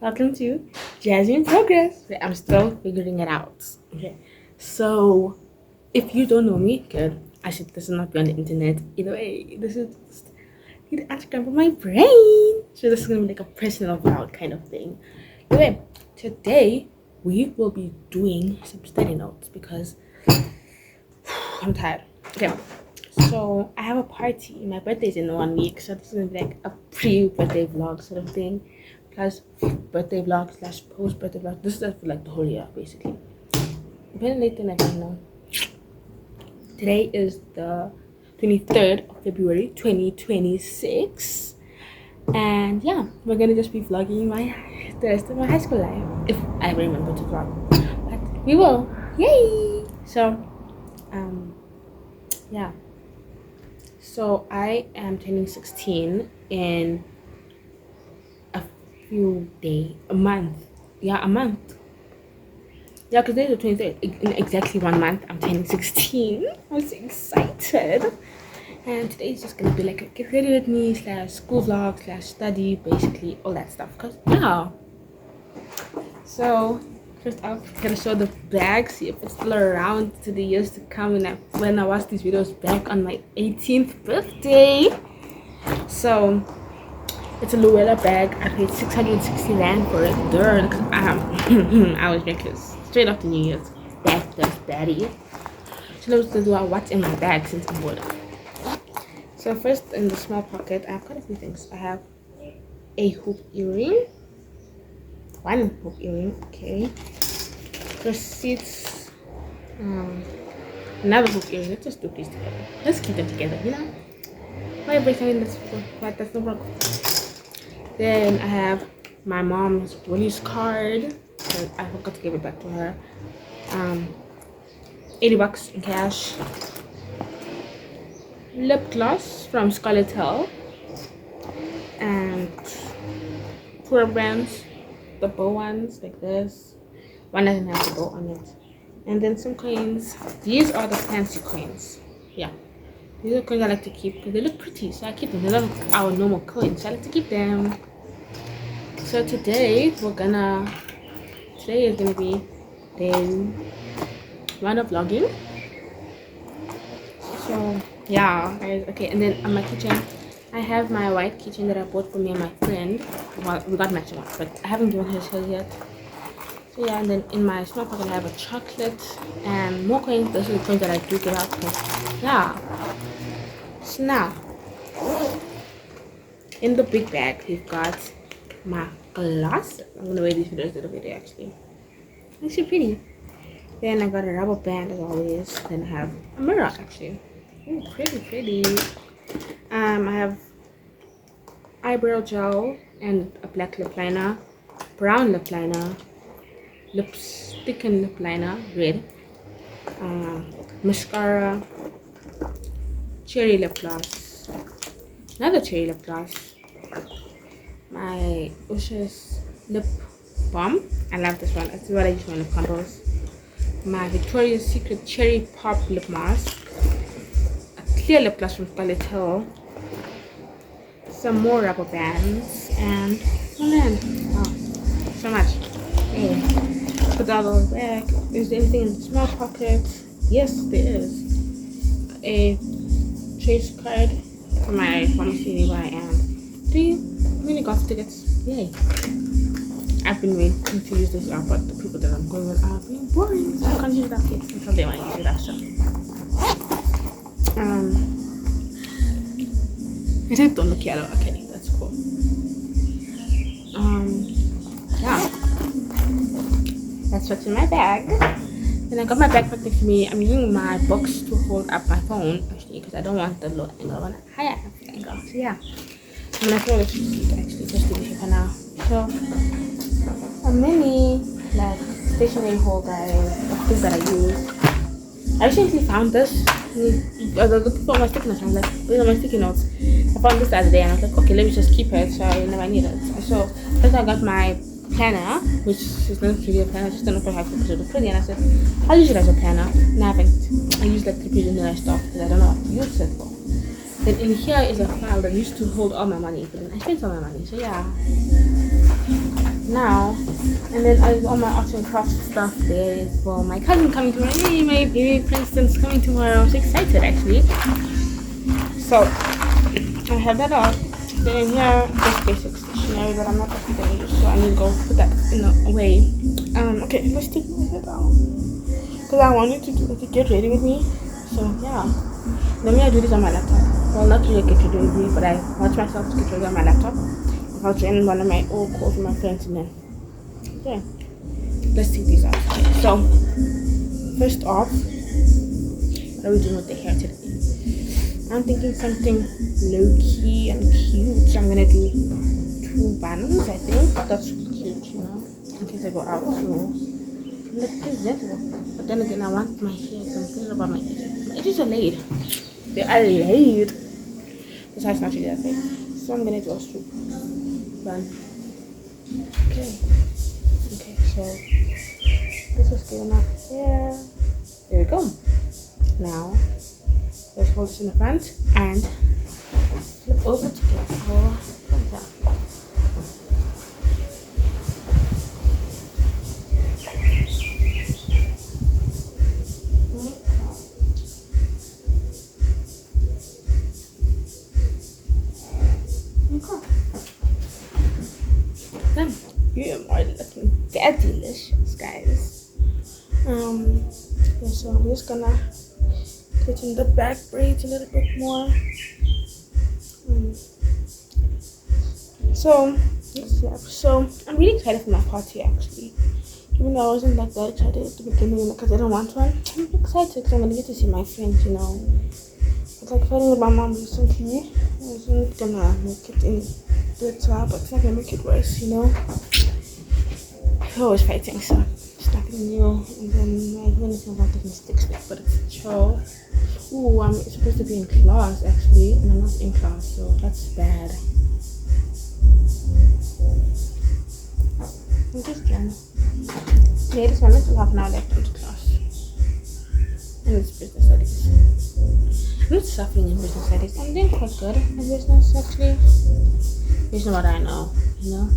Welcome to Jazzy in Progress. Wait, I'm still figuring it out. Okay, so if you don't know me, good. This is not be on the internet. Either way, this is just the Instagram of my brain. So this is gonna be like a personal vlog kind of thing. Anyway, today we will be doing some study notes because I'm tired. Okay, so I have a party. My birthday's in 1 week, so this is gonna be like a pre-birthday vlog sort of thing, plus birthday vlog slash post-birthday vlog. This is for like the whole year, basically. Very late than I know. Today is the 23rd of February, 2026, and yeah, we're gonna just be vlogging the rest of my high school life if I remember to vlog, but we will. Yay! So, yeah. So I am turning 16 in a month. Yeah, a month. Yeah, because today is the 23rd. In exactly 1 month, I'm turning 16. I'm so excited. And today is just gonna be like a get ready with me / school vlog / study, basically all that stuff. Cause yeah. So first I'm gonna show the bag, see if it's still around to the years to come when I watch these videos back on my 18th birthday. So it's a Luella bag. I paid 660 rand for it. I was reckless. Straight after New Year's. That's daddy. So let's do what's in my bag since I'm bored. So first in the small pocket, I have quite a few things. I have a hoop earring. One hoop earring, okay. Receipts. Another hoop earring. Let's just do these together. Let's keep them together, you know? Why break something that's no problem. Then I have my mom's release card. I forgot to give it back to her. 80 bucks in cash. Lip gloss from Scarlet Hill. And Pura brands. The bow ones like this. One doesn't have the bow on it. And then some coins. These are the fancy coins. Yeah. These are coins I like to keep because they look pretty, so I keep them. They're not our normal coins, so I like to keep them. So today is gonna be day 1 of vlogging. So yeah, guys. Okay, and then on my kitchen, I have my white keychain that I bought for me and my friend. Well, we got matching ones, but I haven't given her hers yet. So yeah, and then in my small pocket I have a chocolate and more coins. Those are the coins that I do give out. Yeah. So now, in the big bag, we've got my glasses. I'm gonna wear these for the rest of the video actually. It's so pretty. Then I got a rubber band as always. Then I have a mirror actually. Ooh, pretty. I have eyebrow gel and a black lip liner, brown lip liner, lipstick and lip liner, red, mascara, cherry lip gloss, another cherry lip gloss, my Usha's lip balm. I love this one. It's what I use for lip combos. My Victoria's Secret Cherry Pop lip mask, a clear lip gloss from Scarlet Hill, some more rubber bands, and wow, so much. Anyway, put that all back. Is there anything in the small pocket? Yes, there is. A trace card for my pharmacy nearby and 3 mini golf tickets. Yay! I've been waiting to use this app, but the people that I'm going with are being boring, so I can't use that yet until they want to use it after. It just don't look yellow. Okay, that's cool. Yeah, that's what's in my bag. Then I got my backpack next to me. I'm using my books to hold up my phone actually because I don't want the low angle. I want a higher angle. So yeah, I'm gonna throw this seat actually just to be for now. So a mini like stationery holder of things that I use. I recently found this. I was looking for my sticky notes. I was like, where's all my sticky notes? I found this the other day and I was like, okay, let me just keep it so I never need it. So first I got my planner, which is not really a planner, I just don't know if I have to put it look pretty. And I said, I'll use it as a planner. And I haven't. I use like the preliminary stuff because I don't know what to use it for. Then in here is a file that used to hold all my money, but then I spent all my money. So yeah. now. And then all my arts and crafts stuff there is for my cousin coming tomorrow. Hey, my baby Princeton's coming tomorrow. I'm so excited actually. So I have that up. Then here, just basic stationery that I'm not going to use, so I need to go put that away. Okay, let's take it out because I wanted to get ready with me. So yeah, let me do this on my laptop. Well, not really get ready with me, but I watch myself to get ready on my laptop. I'll join one of my old calls with my friends and then okay, let's take these out. Okay, so first off, what are we doing with the hair today? I'm thinking something low-key and cute, so I'm gonna do 2 buns. I think that's cute, you know, in case I go out. So look presentable. But then again, I want my hair. So I'm thinking about my edges. My edges are laid. They are laid. Besides, not really that big. So I'm gonna do a soup bun. Okay. Okay. So this is good enough here. There we go. Now. Let's hold this in the front and flip over to get our printer. Okay. You are looking that delicious, guys. Yeah, so I'm just gonna in the back braids a little bit more. So I'm really excited for my party actually. Even though I wasn't like that excited at the beginning because I didn't want one, I'm excited because I'm gonna get to see my friends, you know. It's like fighting with my mom recently. I wasn't gonna make it any better, but it's not gonna make it worse, you know. We're always fighting, so it's nothing new. And then my husband is not taking sticks back, but it's chill. Ooh, I'm supposed to be in class actually, and I'm not in class, so that's bad. I'm just done. Yeah, this one is still half an hour left into class. And it's business studies. I'm not suffering in business studies. I'm doing quite good in business actually. Based on what I know, you know.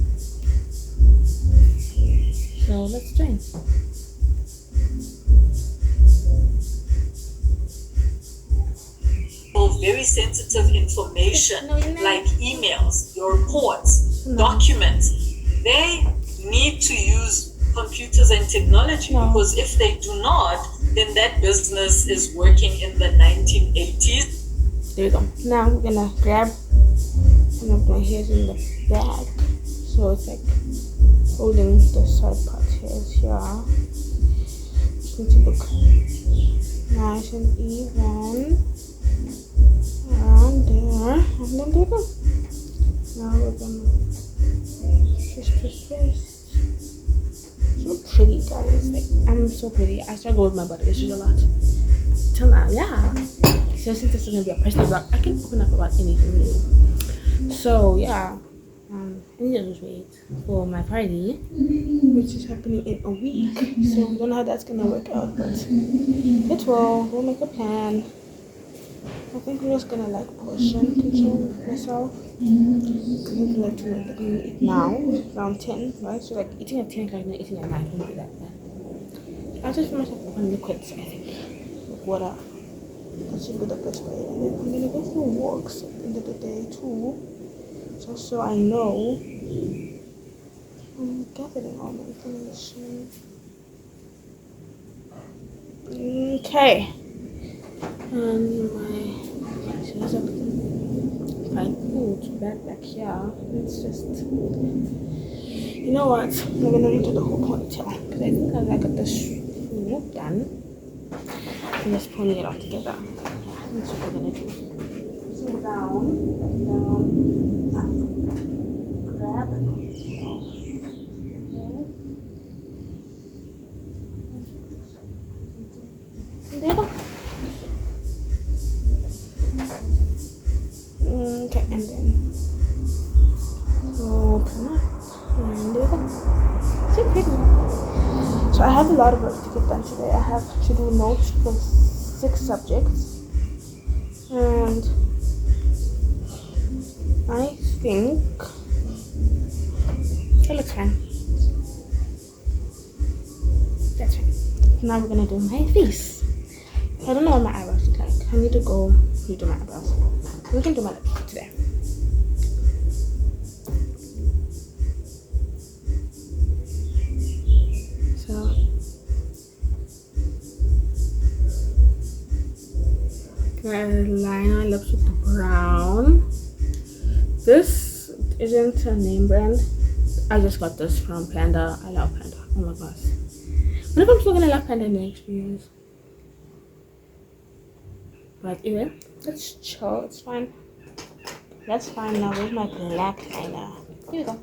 So let's join. Very sensitive information like emails, your reports, documents. They need to use computers and technology because if they do not, then that business is working in the 1980s. There you go. Now I'm gonna grab one of my hairs in the bag, so it's like holding the side part hairs here. Just need to look nice and even. Around there, and then there you go. Now we're gonna twist. So pretty, guys. Like, I'm so pretty. I struggle with my body issues a lot. Till now, yeah. So since this is gonna be a personal blog, I can open up about anything new. So yeah, I need to lose weight for my party, which is happening in a week. So I don't know how that's gonna work out, but it will. We'll make a plan. I think we're just gonna like portion control myself. I think like to eat now, around 10, right? So like eating at 10 o'clock and eating at 9 won't be that bad. I'll just fill myself up on liquids, I think. Like water. That should be the best way. And then I'm gonna go for walks at the end of the day too. Just so I know I'm gathering all my information. Okay. And my shoes are fine food back here. It's just, you know what? I'm gonna redo the whole ponytail because I think I got this swoop done. I'm just ponying it all together. Yeah, that's what we're gonna do. So down, up, grab it. There you go. Okay, and then open up, and there you go. So pretty. So I have a lot of work to get done today. I have to do notes for 6 subjects, and I think it looks fine. Now we're gonna do my face. I don't know what my eyebrows look like. I need to go redo my eyebrows. We can do my lips today. So gonna line my lips with brown. This isn't a name brand. I just got this from Panda. I love Panda. Oh my gosh. Whenever I'm still gonna love Panda in the next few years. But anyway, let's chill. It's fine. That's fine now. Where's my black liner? Here we go.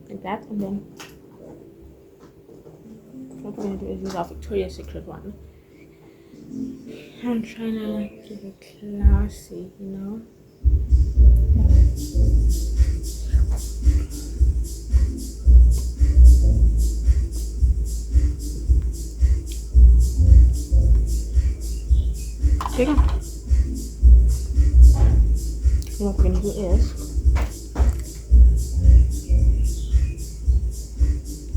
Like that, and then what we're gonna do is use our Victoria's Secret one. I'm trying to keep it classy, you know. Okay. And what we're gonna do is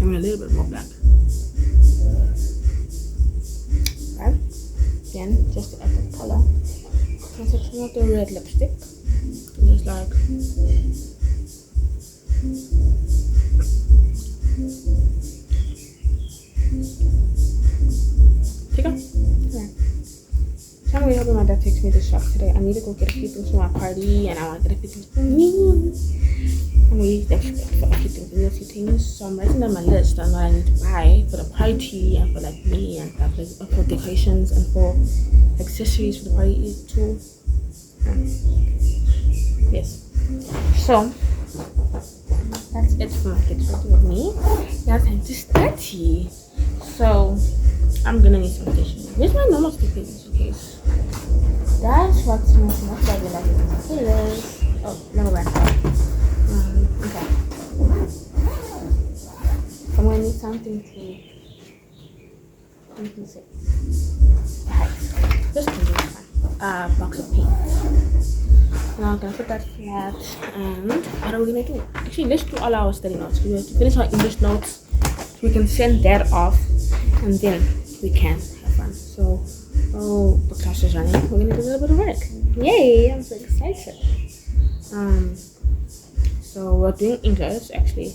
I'm a little bit more black. Right? Then just to add the color, I'm taking out the red lipstick. Just like take off. Yeah. So I'm really hoping my dad takes me to shop today. I need to go get a few things for my party, and I want to get a few things for me. I'm really desperate for a few things and a few things. So I'm writing down my list on what I need to buy for the party and for like me and stuff, like for decorations and for accessories for the party too. Yes. So that's it for my Get Ready With Me. Now time to study. So I'm gonna need some stationery. Where's my normal sticky case? That's what's missing. That's why I realized it is. Oh, never mind. Okay. I'm gonna need something to. Let me see. Alright. This can be fine. Box of paint. Now I'm gonna put that flat. And what are we gonna do? Actually, let's do all our study notes. We have to finish our English notes. So we can send that off, and then we can have fun. So, the class is running. We're gonna do a little bit of work. Yay! I'm so excited. So we're doing English actually.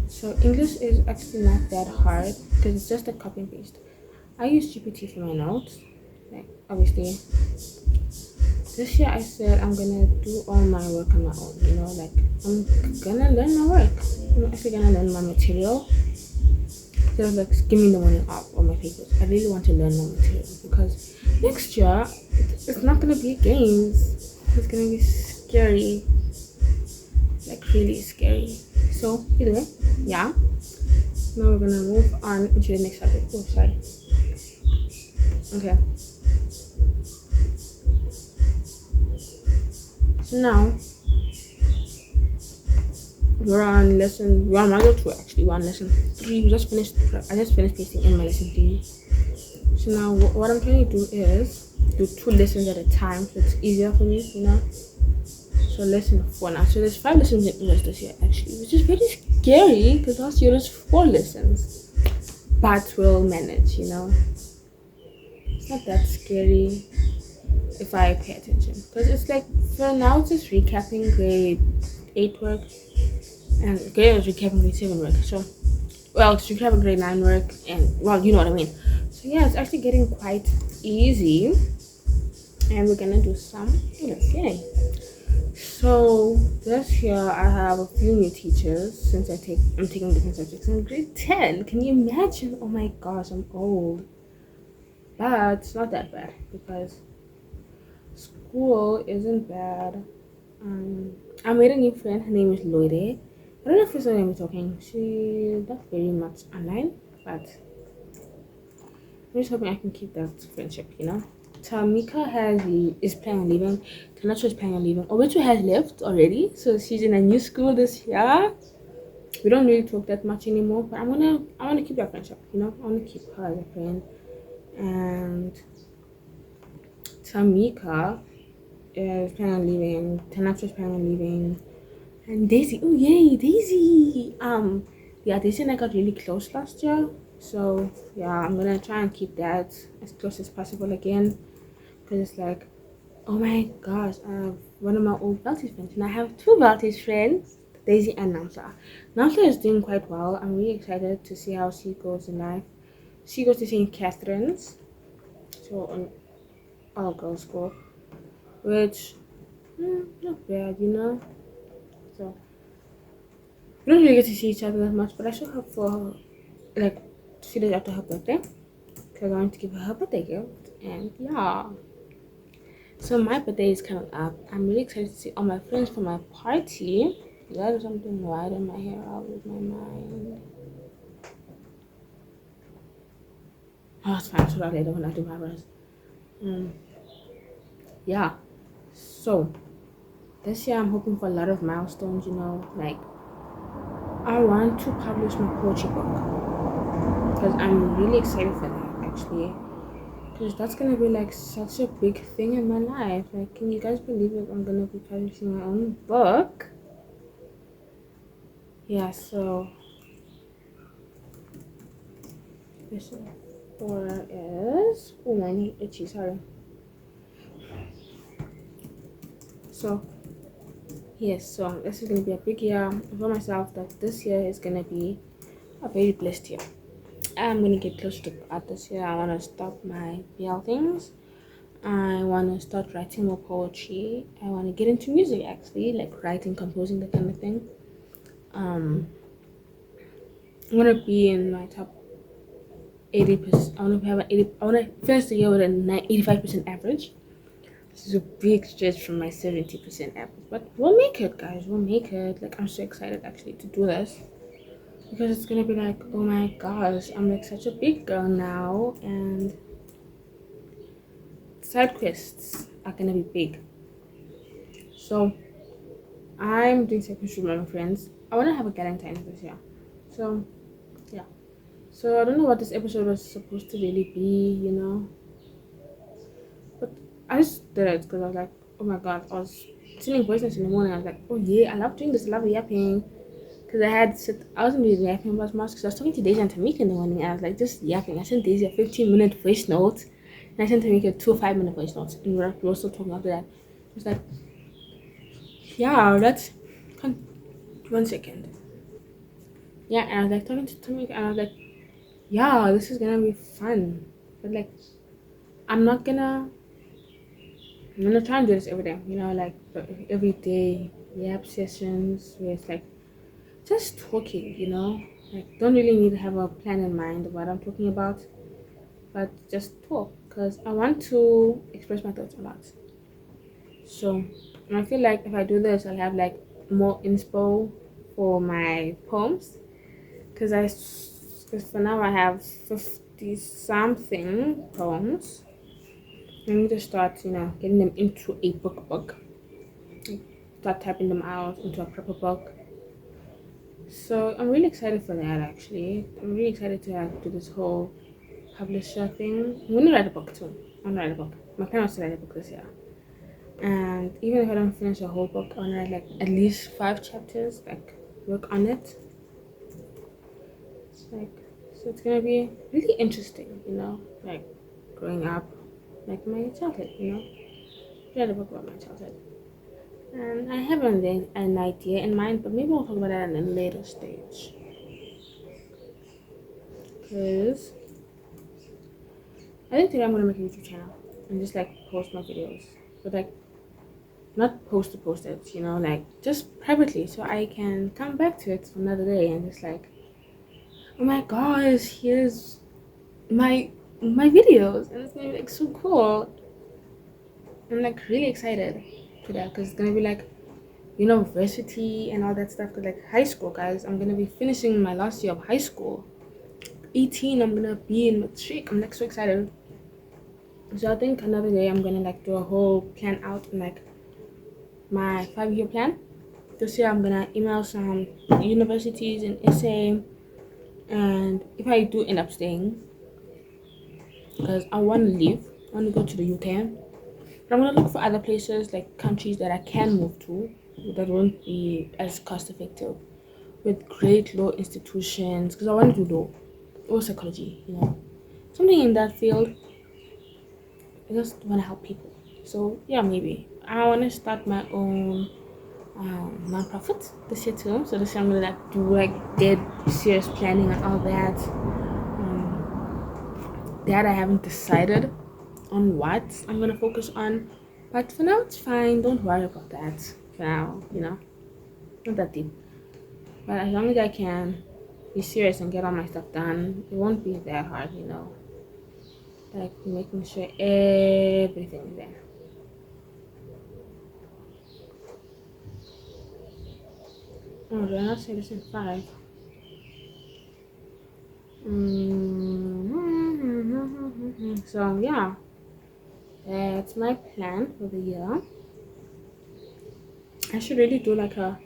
So English is actually not that hard because it's just a copy and paste. I use GPT for my notes. Like obviously, this year I said I'm gonna do all my work on my own. You know, like I'm gonna learn my work. I'm actually gonna learn my material. Instead of like skimming the morning off all my papers. I really want to learn my material because next year it's not gonna be games. It's gonna be scary. Like really scary. So either way, yeah. Now we're gonna move on into the next subject. Oh, sorry. Okay. So now we're on module 2 actually. We're on lesson 3. I just finished pasting in my lesson 3. So now what I'm trying to do is do 2 lessons at a time, so it's easier for me, you know. So lesson 4 now. So there's 5 lessons in English this year actually, which is very scary because last year was 4 lessons. But we'll manage, you know. It's not that scary if I pay attention. Because it's like, for now it's just recapping grade 8 work. And grade 8 was recapping grade 7 work. So, well, it's recapping grade 9 work. And, well, you know what I mean. So yeah, it's actually getting quite easy. And we're gonna do some English. Yay. So this year I have a few new teachers since I'm taking different subjects in grade 10. Can you imagine? Oh my gosh, I'm old. But it's not that bad because school isn't bad. I made a new friend. Her name is Loide. I don't know if it's her name is talking. She's not very much online, but I'm just hoping I can keep that friendship, you know. Tamika is planning on leaving. Tanacho is planning on leaving. Obecho has left already, so she's in a new school this year. We don't really talk that much anymore, but I wanna keep that friendship. I wanna keep her as a friend. And Tamika is planning on leaving. Tanap's planning on leaving. And Daisy, oh yay, Daisy! Yeah, Daisy and I got really close last year. So yeah, I'm gonna try and keep that as close as possible again. Cause it's like, oh my gosh, I have one of my old Baltish friends, and I have two Baltish friends, Daisy and Namsa. Namsa is doing quite well. I'm really excited to see how she goes in life. She goes to St. Catherine's, so an all girls school, which not bad. So we don't really get to see each other that much, but I saw her for like 2 days after her birthday because I wanted to give her her birthday gift, and yeah. So my birthday is coming up. I'm really excited to see all my friends for my party. That is something right in my hair. I'll lose my mind. Oh, it's fine. So that later when I do my rest. Yeah. So this year I'm hoping for a lot of milestones. Like I want to publish my poetry book because I'm really excited for that actually. Because that's gonna be like such a big thing in my life. Like, can you guys believe it? I'm gonna be publishing my own book. Yeah, so this for is oh my knee itchy, sorry. So yes, so this is gonna be a big year for myself. That this year is gonna be a very blessed year. I'm gonna get close to art this year. I wanna stop my BL things. I wanna start writing more poetry. I wanna get into music actually, like writing, composing, that kind of thing. I wanna be in my top 80%. I wanna have an 80. I wanna finish the year with an 85% average. This is a big stretch from my 70% average, but we'll make it, guys. We'll make it. Like I'm so excited actually to do this because it's gonna be like, oh my gosh, I'm like such a big girl now, and side quests are gonna be big. So I'm doing side quests with my friends. I wanna have a Galentine this year. So yeah. So I don't know what this episode was supposed to really be. But I just did it because I was like, oh my god, I was sending voice notes in the morning. I was like, oh yeah, I love doing this. I love yapping. Because I wasn't really yapping about much because I was talking to Daisy and Tamika in the morning. And I was like, just yapping. I sent Daisy a 15-minute voice note. And I sent Tamika 2 5-minute voice notes. And we were still talking after that. It was like, yeah, that's. 1 second. Yeah, and I was like talking to Tamika and I was like, yeah, this is gonna be fun. But like, I'm not gonna I'm gonna try and do this every day, like every day yap sessions where it's like just talking. Like don't really need to have a plan in mind of what I'm talking about, but just talk because I want to express my thoughts a lot. So I feel like if I do this, I'll have like more inspo for my poems because for now I have 50 something poems. I need to start, getting them into a book. Start typing them out into a proper book. So I'm really excited for that. Actually, I'm really excited to do this whole publisher thing. I'm gonna write a book too. I'm gonna write a book. My plan was to write a book this year. And even if I don't finish a whole book, I wanna write like at least 5 chapters. Like work on it. So it's gonna be really interesting. Like growing up, like my childhood. Write a book about my childhood. And I have an idea in mind, but maybe we'll talk about that in a later stage. Because I think today I'm gonna make a YouTube channel and just like post my videos, but like not post it, like just privately, so I can come back to it another day and just like, oh my gosh, here's my videos, and it's gonna be like so cool. I'm like really excited for that because it's gonna be like university and all that stuff. Cause like high school, guys, I'm gonna be finishing my last year of high school. 18, I'm gonna be in matric. I'm like so excited. So I think another day I'm gonna like do a whole plan out and like my 5-year plan. this year I'm gonna email some universities in SA, and if I do end up staying, because I want to leave, I want to go to the UK. But I'm gonna look for other places like countries that I can move to that won't be as cost effective with great law institutions because I want to do law or psychology, something in that field. I just want to help people. So yeah, maybe I want to start my own non-profit this year too. So this year I'm gonna do dead serious planning and all that. That I haven't decided on what I'm gonna focus on, but for now it's fine. Don't worry about that. For now, not that deep. But as long as I can be serious and get all my stuff done, it won't be that hard. Like making sure everything is there. Oh, did I not say this in 5? So yeah, that's my plan for the year. I should really do like a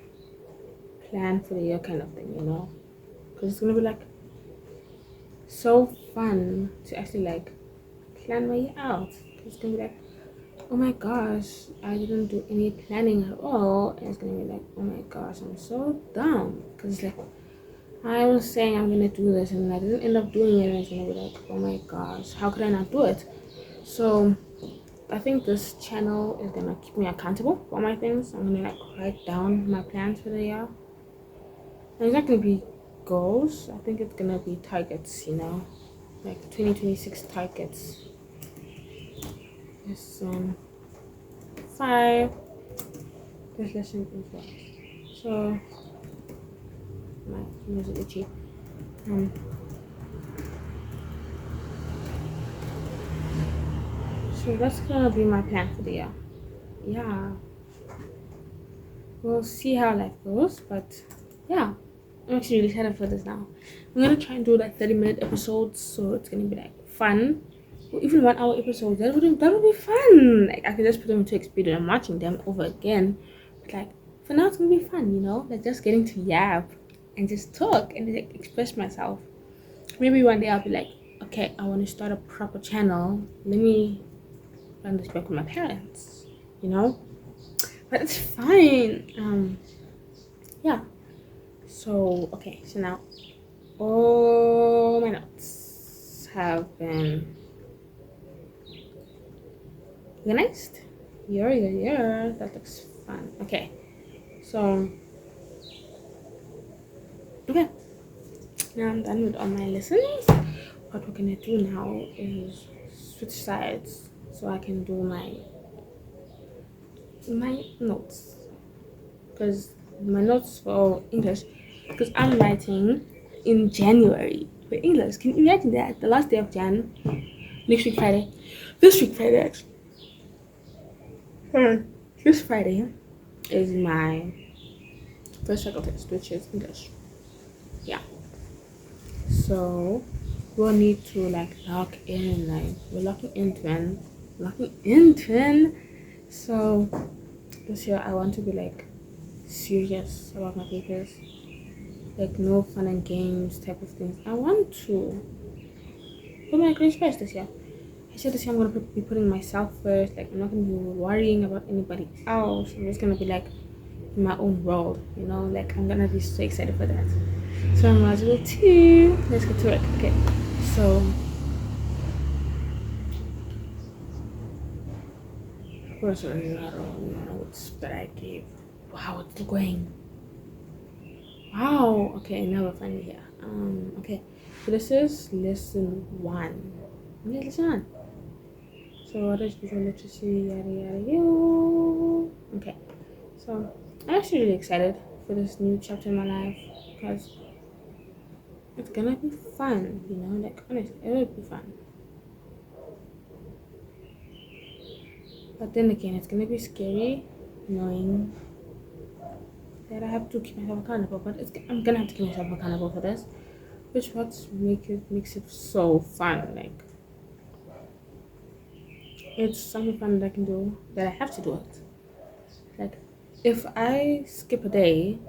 plan for the year kind of thing, because it's gonna be like so fun to actually like plan my year out. It's gonna be like, oh my gosh, I didn't do any planning at all, and it's gonna be like, oh my gosh, I'm so dumb, because it's like I was saying I'm gonna do this and I didn't end up doing it, and it's gonna be like, oh my gosh, how could I not do it? So I think this channel is gonna keep me accountable for my things. I'm gonna like write down my plans for the year. And it's not gonna be goals. I think it's gonna be targets, like 2026 targets. This 5. This lesson is what? So my fingers are itchy. So that's gonna be my plan for the year. Yeah. We'll see how life goes, but yeah. I'm actually really excited for this now. I'm gonna try and do like 30-minute episodes, so it's gonna be like fun. Or even 1-hour episodes. That would be fun. Like I could just put them into experience and watching them over again. But like for now it's gonna be fun, like just getting to yap and just talk and like express myself. Maybe one day I'll be like, okay, I want to start a proper channel. Let me run this back with my parents. But it's fine. Yeah. So okay, so now all my notes have been organized. Yeah, that looks fun. Okay, so okay, now I'm done with all my lessons. What we're gonna do now is switch sides so I can do my notes, because my notes for English, because I'm writing in January for English. Can you imagine that? The last day of Jan, next week Friday, this week Friday actually. This Friday is my first cycle test, which is English. Yeah. So we'll need to like lock in, we're locking in twin. So this year I want to be like serious about my papers, like no fun and games type of things. I want to put my grades first this year. I said this year I'm gonna be putting myself first. Like I'm not gonna be worrying about anybody else. I'm just gonna be like in my own world, like I'm gonna be so excited for that. So I might as well too. Let's get to it. Okay, so where's the notes that I gave? Wow, it's going. Wow. Okay, now we're finally here. Okay, so this is lesson 1. Okay, lesson 1. So what is visual literacy? Yada yada yada. Okay, so I'm actually really excited for this new chapter in my life because it's gonna be fun, like honestly, it will be fun. But then again, it's gonna be scary knowing that I have to keep myself accountable. But I'm gonna have to keep myself accountable for this, which makes it so fun. Like it's something fun that I can do, that I have to do it. Like if I skip a day,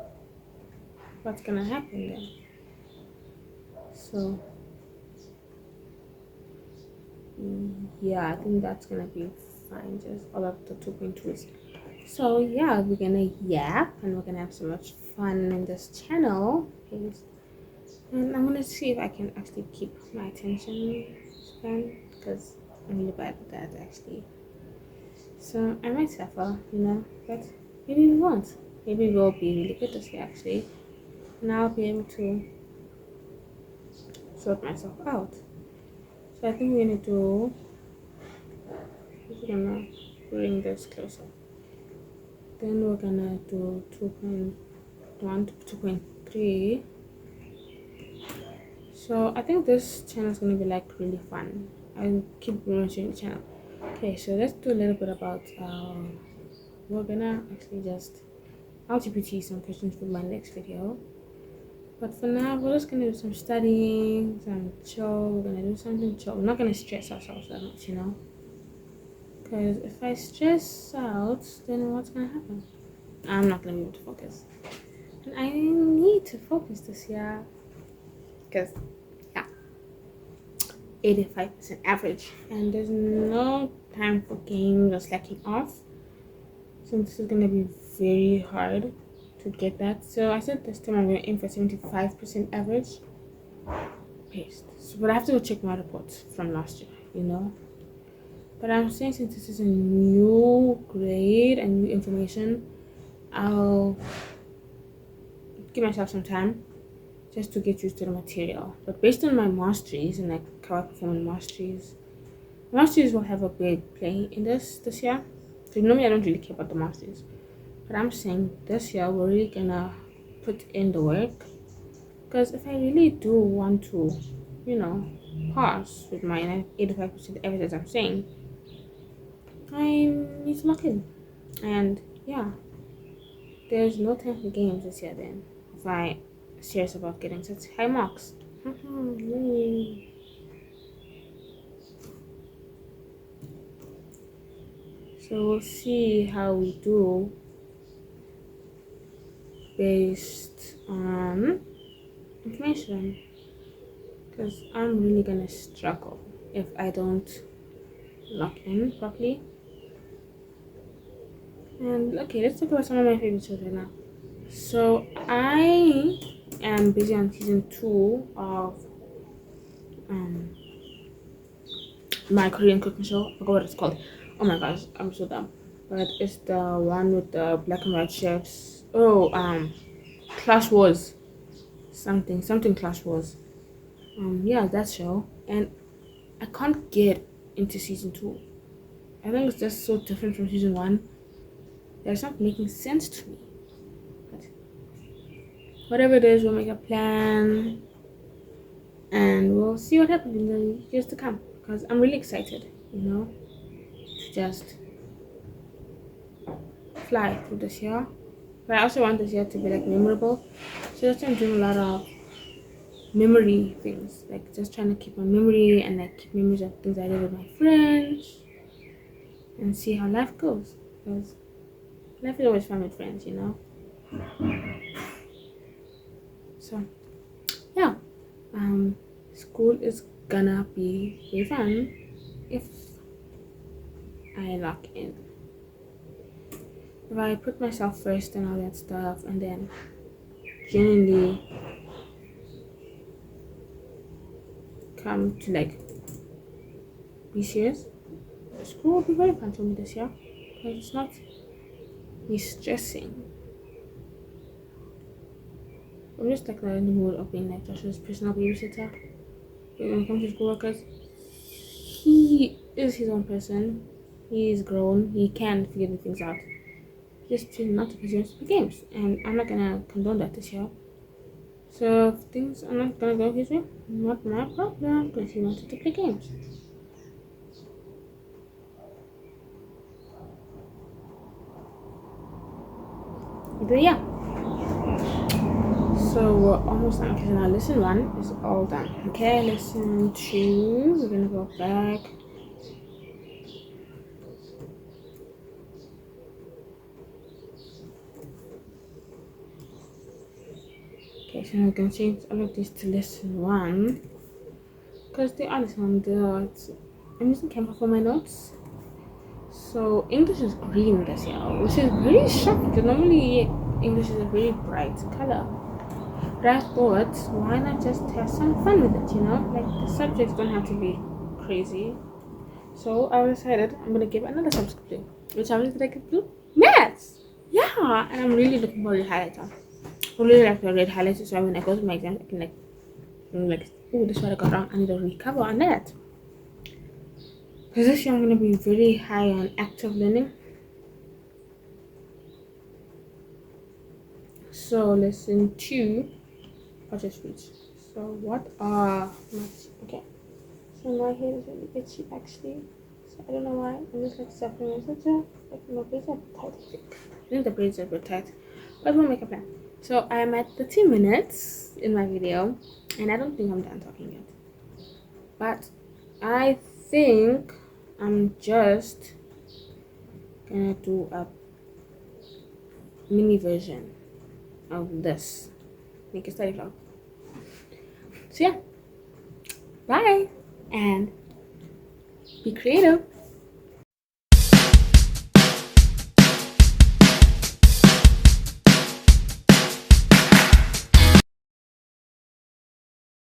what's gonna happen then? So yeah, I think that's gonna be fine. Just all of the 2.2s. So yeah, we're gonna yap and we're gonna have so much fun in this channel. And I'm gonna see if I can actually keep my attention span because I'm really bad at that actually. So I might suffer, but maybe we won't. Maybe we'll be really good this year actually. And I'll be able to sort myself out. So I think we're gonna bring this closer. Then we're gonna do 2.1 to 2.3. So I think this channel is gonna be like really fun. I'll keep mentioning the channel. Okay, so let's do a little bit about we're gonna actually just I'll GPT some questions for my next video. But for now, we're just gonna do some studying, some chill. We're gonna do something chill. We're not gonna stress ourselves that much, Because if I stress out, then what's gonna happen? I'm not gonna be able to focus. And I need to focus this year. Because, yeah, 85% average. And there's no time for games or slacking off. So this is gonna be very hard to get that. So I said this time I'm gonna aim for 75% average. Paste. So, but I have to go check my reports from last year, But I'm saying since this is a new grade and new information, I'll give myself some time just to get used to the material. But based on my masteries and like how I perform in masteries will have a big play in this year. So normally I don't really care about the masteries. But I'm saying this year we're really gonna put in the work. Because if I really do want to, pass with my 85% average as I'm saying, I need to lock in. And yeah, there's no time for games this year then. If I'm serious about getting such high marks. So we'll see how we do based on information. Because I'm really gonna struggle if I don't lock in properly. And okay, let's talk about some of my favorite shows right now. So I am busy on season 2 of my Korean cooking show. I forgot what it's called. Oh my gosh, I'm so dumb. But it's the one with the black and white chefs. Oh, Clash Wars. Something Clash Wars. Yeah, that show. And I can't get into season 2. I think it's just so different from season 1 that it's not making sense to me. But whatever it is, we'll make a plan and we'll see what happens in the years to come. Because I'm really excited, to just fly through this year. But I also want this year to be like memorable. So that's why I'm doing a lot of memory things, like just trying to keep my memory and like keep memories of things I did with my friends and see how life goes, because life is always fun with friends, So yeah, school is gonna be very fun if I lock in, if I put myself first and all that stuff, and then genuinely come to like be serious. School will be very fun for me this year because it's not me stressing. I'm just like not in the mood of being like Joshua's personal babysitter. But when it comes to school workers, he is his own person. He is grown. He can figure things out. Just choose not to pursue stupid games, and I'm not gonna condone that this year. So if things are not gonna go his way, not my problem, because he wanted to play games. But yeah, so we're almost done. Okay, so now lesson 1 is all done. Okay, lesson 2, we're gonna go back. Okay, so I'm gonna change all of these to lesson 1 because they are lesson that I'm using camera for my notes. So English is green this year, which is very shocking because normally English is a very bright color. But I thought, why not just have some fun with it, Like the subjects don't have to be crazy. So I decided I'm gonna give another subject blue. Which subject did I give blue? Maths! Yeah! And I'm really looking for a highlighter. I really like the red highlighter so when I go to my exams I can oh, this is what I got wrong. I need to recover on that. Because this year I'm gonna be very high on active learning. So lesson 2, I'll just read. So what are maths? Okay. So my hair is really itchy actually. So I don't know why. I'm just like suffering with such a my braids are tight. I think the braids are a bit tight. But we'll make a plan. So I'm at 30 minutes in my video and I don't think I'm done talking yet. But I think I'm just gonna do a mini version of this. Make a study vlog. So yeah. Bye and be creative.